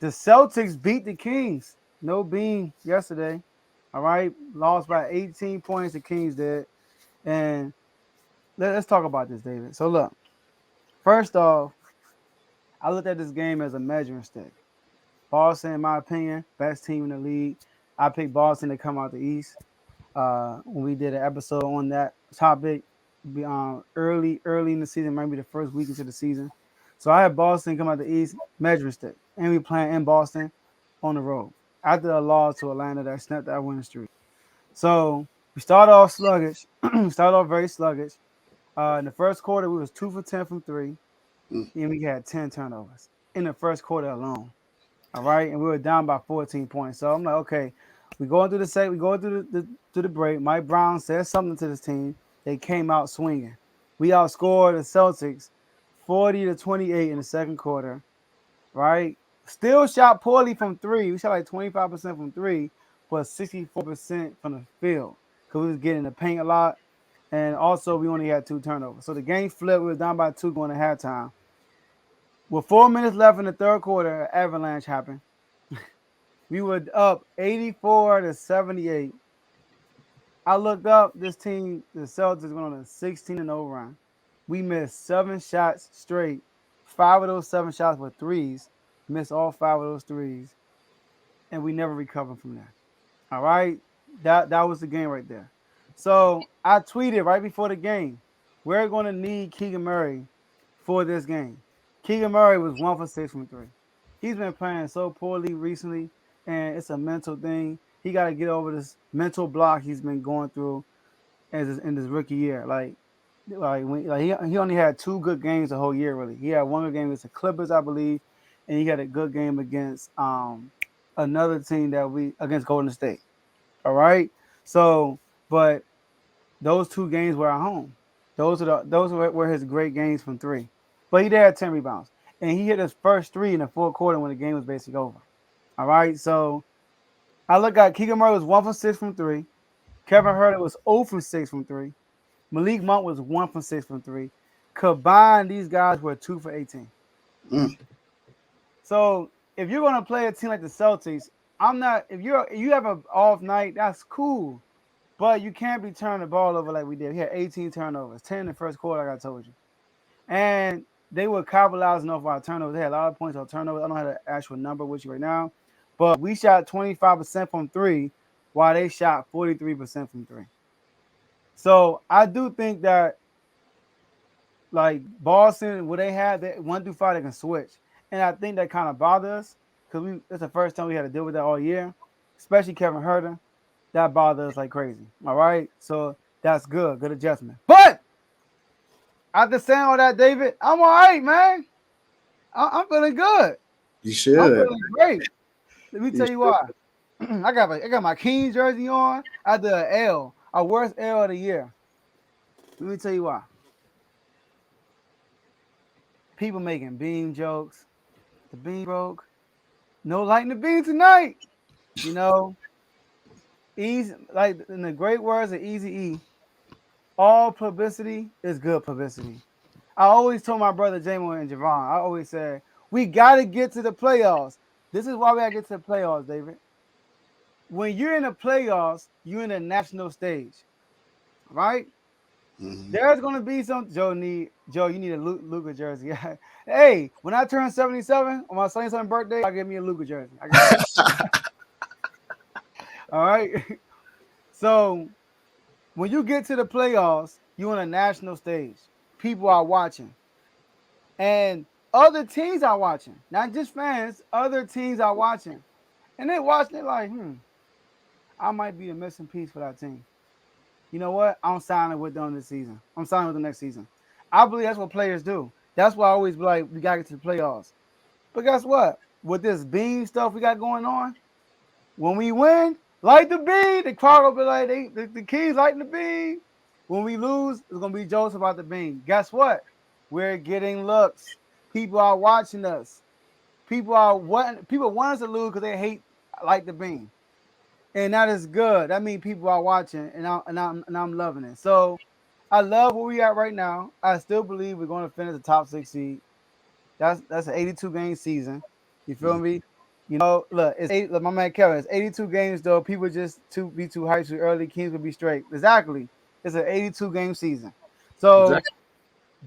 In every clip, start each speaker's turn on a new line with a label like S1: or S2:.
S1: The Celtics beat the Kings. No beam yesterday. All right. Lost by 18 points. The Kings did. And let's talk about this, David. So look, first off, I looked at this game as a measuring stick. Boston, in my opinion, best team in the league. I picked Boston to come out the East. When we did an episode on that topic, early in the season, maybe the first week into the season. So I had Boston come out the East, measuring stick, and we playing in Boston on the road after a loss to Atlanta that snapped that winning streak. So we started off sluggish. Started off very sluggish. In the first quarter, we was 2 for 10 from three,
S2: Mm.
S1: and we had 10 turnovers in the first quarter alone. All right, and we were down by 14 points. So I'm like, okay, we going through the set, we going through to the break. Mike Brown said something to this team. They came out swinging. We outscored the Celtics 40-28 in the second quarter. Right, still shot poorly from three. We shot like 25% from three, but 64% from the field because we was getting the paint a lot, and also we only had 2 turnovers. So the game flipped. We were down by 2 going to halftime. With 4 minutes left in the third quarter, an avalanche happened. We were up 84-78. I looked up this team, the Celtics went on a 16-0 run. We missed 7 shots straight. 5 of those 7 shots were threes. Missed all 5 of those threes. And we never recovered from that. All right. That was the game right there. So I tweeted right before the game, we're going to need Keegan Murray for this game. Keegan Murray was 1 for 6 from three. He's been playing so poorly recently, and it's a mental thing. He got to get over this mental block he's been going through in his rookie year. He only had 2 good games the whole year. Really, he had 1 good game against the Clippers, I believe, and he had a good game against another team that we against Golden State. All right, so but those 2 games were at home. Those were his great games from three. But he did have 10 rebounds, and he hit his first three in the fourth quarter when the game was basically over. All right, so I look at Keegan Murray was 1 for 6 from three. Kevin Herter was 0 for 6 from three. Malik Monk was 1 for 6 from three. Combined, these guys were 2 for 18.
S2: Mm.
S1: So if you're gonna play a team like the Celtics, I'm not. If you have an off night, that's cool. But you can't be turning the ball over like we did. We had 18 turnovers, 10 in the first quarter, like I told you. And they were capitalizing off our turnovers. They had a lot of points on turnovers. I don't have the actual number with you right now. But we shot 25% from three, while they shot 43% from three. So I do think that like Boston, where they had that 1 through 5, they can switch. And I think that kind of bothers us because it's the first time we had to deal with that all year, especially Kevin Herter. That bothers us like crazy. All right. So that's good. Good adjustment. But after saying all that, David, I'm all right, man. I'm feeling good.
S2: You
S1: I'm
S2: should.
S1: feeling great. Let me
S2: You
S1: tell you
S2: should.
S1: why. I got my Kings jersey on. I did an L, our worst L of the year. Let me tell you why. People making beam jokes. The beam broke. No lighting the beam tonight. You know, easy like in the great words of Easy E, all publicity is good publicity. I always told my brother Jamo and Javon, I always said, we gotta get to the playoffs. This is why we gotta get to the playoffs, David. When you're in the playoffs, you're in the national stage, right?
S2: Mhm.
S1: There's gonna be some Joe. You need a Luka jersey. Hey, when I turn 77 on my 77th birthday, I'll get me a Luka jersey. I got you. All right. So when you get to the playoffs, you're on a national stage. People are watching, and other teams are watching. Not just fans. Other teams are watching, and they watching it like, I might be the missing piece for that team. You know what? I'm signing with them this season. I'm signing with them next season. I believe that's what players do. That's why I always be like, we gotta get to the playoffs. But guess what? With this beam stuff we got going on, when we win, light the beam. The crowd will be like, the Kings lighting the beam. When we lose, it's gonna be jokes about the beam. Guess what? We're getting looks. People are watching us. People want us to lose because they hate like the beam. And that is good. That means people are watching, and I'm loving it. So I love where we at right now. I still believe we're going to finish the top 6 seed. That's an 82 game season. You feel
S2: Mhm.
S1: me? Look, look, my man Kevin, it's 82 games though. People just too hyped too early. Kings will be straight. Exactly. It's an 82 game season. So,
S2: Exactly.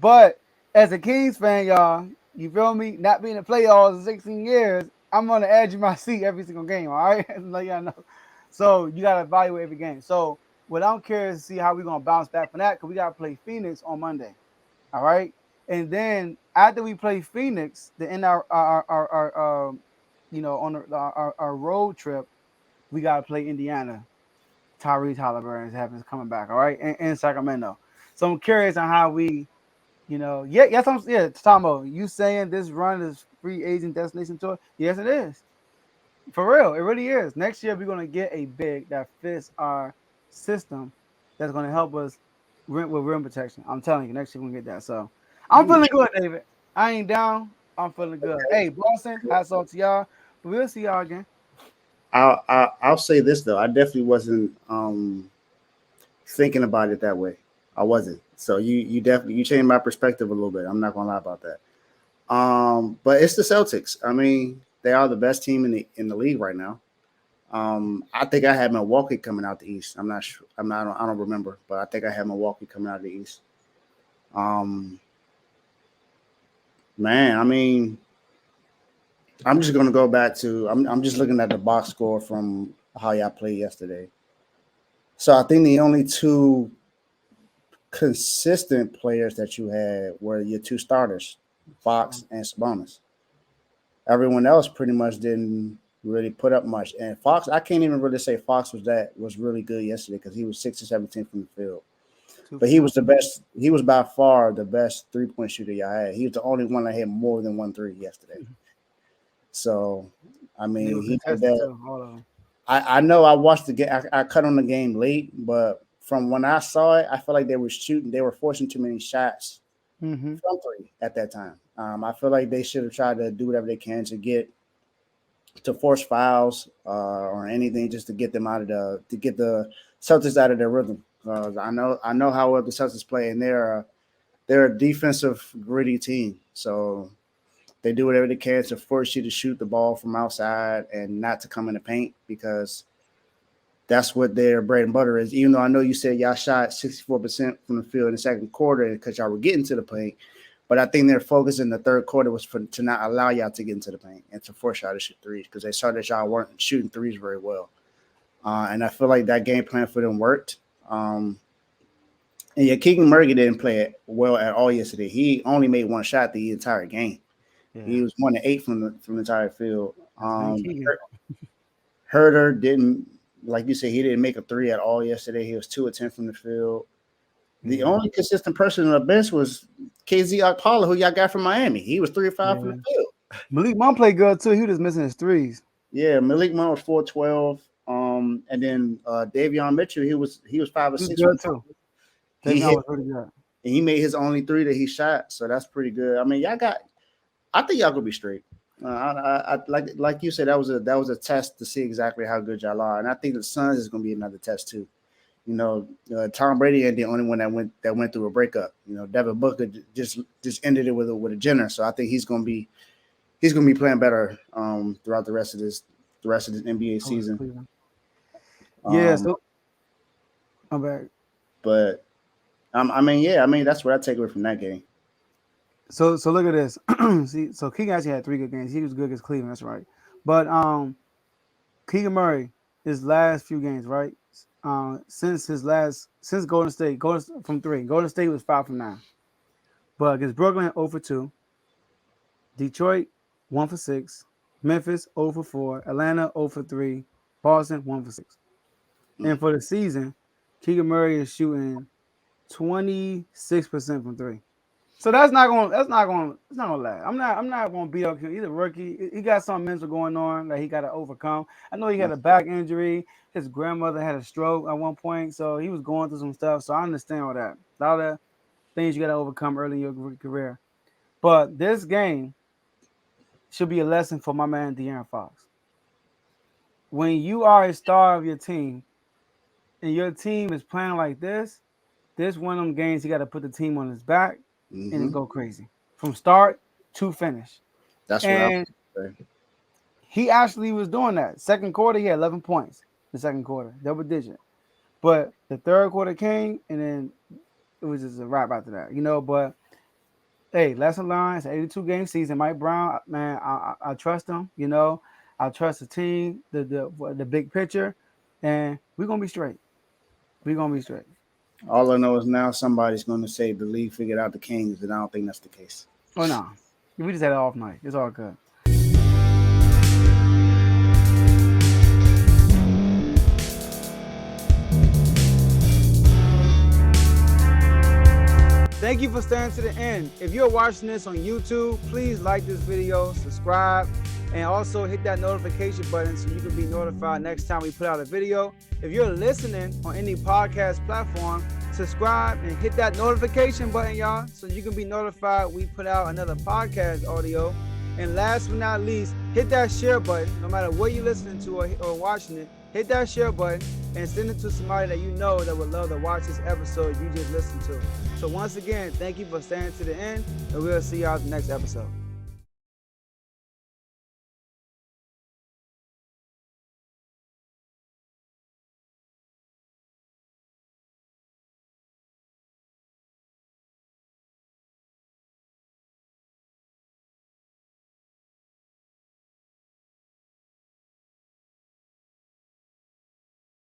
S1: but as a Kings fan, y'all, you feel me? Not being in the playoffs in 16 years, I'm on the edge of my seat every single game. All right, like y'all know. So you gotta evaluate every game. So what I'm curious to see how we're gonna bounce back from that because we gotta play Phoenix on Monday. All right. And then after we play Phoenix, the end our on our road trip, we gotta play Indiana. Tyrese Halliburton happens coming back, all right, in Sacramento. So I'm curious on how we, Tomo, you saying this run is free agent destination tour? Yes, it is. For real, it really is. Next year we're gonna get a big that fits our system that's gonna help us with rim protection. I'm telling you, next year we're gonna get that. So I'm
S2: Mm.
S1: feeling good, David. I ain't down. I'm feeling good. Hey, Boston, hats off to y'all. But we'll see y'all again.
S2: I'll say this though. I definitely wasn't thinking about it that way. I wasn't. So you definitely you changed my perspective a little bit. I'm not gonna lie about that. But it's the Celtics. I mean, they are the best team in the league right now. I think I had Milwaukee coming out the East. I'm not sure. I don't remember, but I think I had Milwaukee coming out of the East. Um, man, I mean, I'm just gonna go back to. I'm just looking at the box score from how y'all played yesterday. So I think the only two consistent players that you had were your two starters, Fox and Sabonis. Everyone else pretty much didn't really put up much. And Fox, I can't even really say Fox was really good yesterday because he was 6 or 17 from the field.
S1: Two
S2: But
S1: for
S2: he was
S1: one.
S2: the best. He was by far the best 3 point shooter y'all had. He was the only one that hit more than 1 3 yesterday. So, I
S1: And they
S2: mean,
S1: were
S2: he did
S1: contested
S2: that.
S1: too, all of them.
S2: I know I watched the game. I cut on the game late, but from when I saw it, I felt like they were shooting. They were forcing too many shots
S1: Mm-hmm.
S2: from three at that time. I feel like they should have tried to do whatever they can to force fouls or anything just to get them out of to get the Celtics out of their rhythm. I know how well the Celtics play, and they're a defensive gritty team. So they do whatever they can to force you to shoot the ball from outside and not to come in the paint because that's what their bread and butter is. Even though I know you said y'all shot 64% from the field in the second quarter because y'all were getting to the paint, but I think their focus in the third quarter was to not allow y'all to get into the paint and to force y'all to shoot threes because they saw that y'all weren't shooting threes very well. And I feel like that game plan for them worked. And yeah, Keegan Murray didn't play it well at all yesterday. He only made one shot the entire game.
S1: Yeah,
S2: He was 1 to 8 from the entire field.
S1: that's been Keegan.
S2: Herder didn't, like you said, he didn't make a three at all yesterday. He was 2 of 10 from the field. The
S1: Yeah,
S2: only consistent person on the bench was KZ Okpala, who y'all got from Miami. He was 3 of 5 from
S1: yeah.
S2: the field.
S1: Malik Monk played good too. He was just missing his threes.
S2: Yeah, Malik Monk was 4 of 12. And then Davion Mitchell, he was 5 of
S1: He was
S2: 6 from
S1: good
S2: the field.
S1: too.
S2: He
S1: Davion
S2: hit
S1: was really good.
S2: and he made his only three that he shot, so that's pretty good. I mean, I think y'all gonna be straight. Like you said, that was a test to see exactly how good y'all are, and I think the Suns is gonna be another test too. Tom Brady ain't the only one that went through a breakup. Devin Booker just ended it with a Jenner, so I think he's gonna be playing better throughout the rest of this NBA
S1: Oh,
S2: season.
S1: Cleveland. Yeah,
S2: Um,
S1: so I'm back.
S2: but I mean, yeah, I mean that's what I take away from that game.
S1: So look at this. See, so Keegan actually had three good games. He was good against Cleveland, that's right. But Keegan Murray, his last few games, right? Since Golden State, from three. Golden State was 5 from 9. But against Brooklyn, 0 for 2. Detroit, 1 for 6. Memphis, 0 for 4. Atlanta, 0 for 3. Boston, 1 for 6.
S2: Mm.
S1: And for the season, Keegan Murray is shooting 26% from three. So it's not gonna last. I'm not gonna beat up him. He's a rookie. He got some mental going on that he got to overcome. I know he had a back injury. His grandmother had a stroke at one point, so he was going through some stuff. So I understand all that. A lot of things you got to overcome early in your career. But this game should be a lesson for my man De'Aaron Fox. When you are a star of your team and your team is playing like this one of them games he got to put the team on his back and
S2: Hmm.
S1: then go crazy from start to finish.
S2: That's what I
S1: And
S2: would say.
S1: He actually was doing that. Second quarter, he had 11 points. The second quarter, double digit. But the third quarter came, and then it was just a wrap after that, you know. But hey, lesson learned. It's an 82 game season. Mike Brown, man, I trust him. You know, I trust the team, the big picture, and we're gonna be straight. We're gonna be straight.
S2: All I know is now somebody's going to say the league figured out the Kings, and I don't think that's the case.
S1: Oh no, we just had an off night. It's all good. Thank you for staying to the end. If you're watching this on YouTube, please like this video, subscribe, and also hit that notification button so you can be notified next time we put out a video. If you're listening on any podcast platform, subscribe and hit that notification button, y'all, so you can be notified we put out another podcast audio. And last but not least, hit that share button. No matter what you're listening to or watching it, hit that share button and send it to somebody that you know that would love to watch this episode you just listened to. So once again, thank you for staying to the end, and we'll see y'all in the next episode.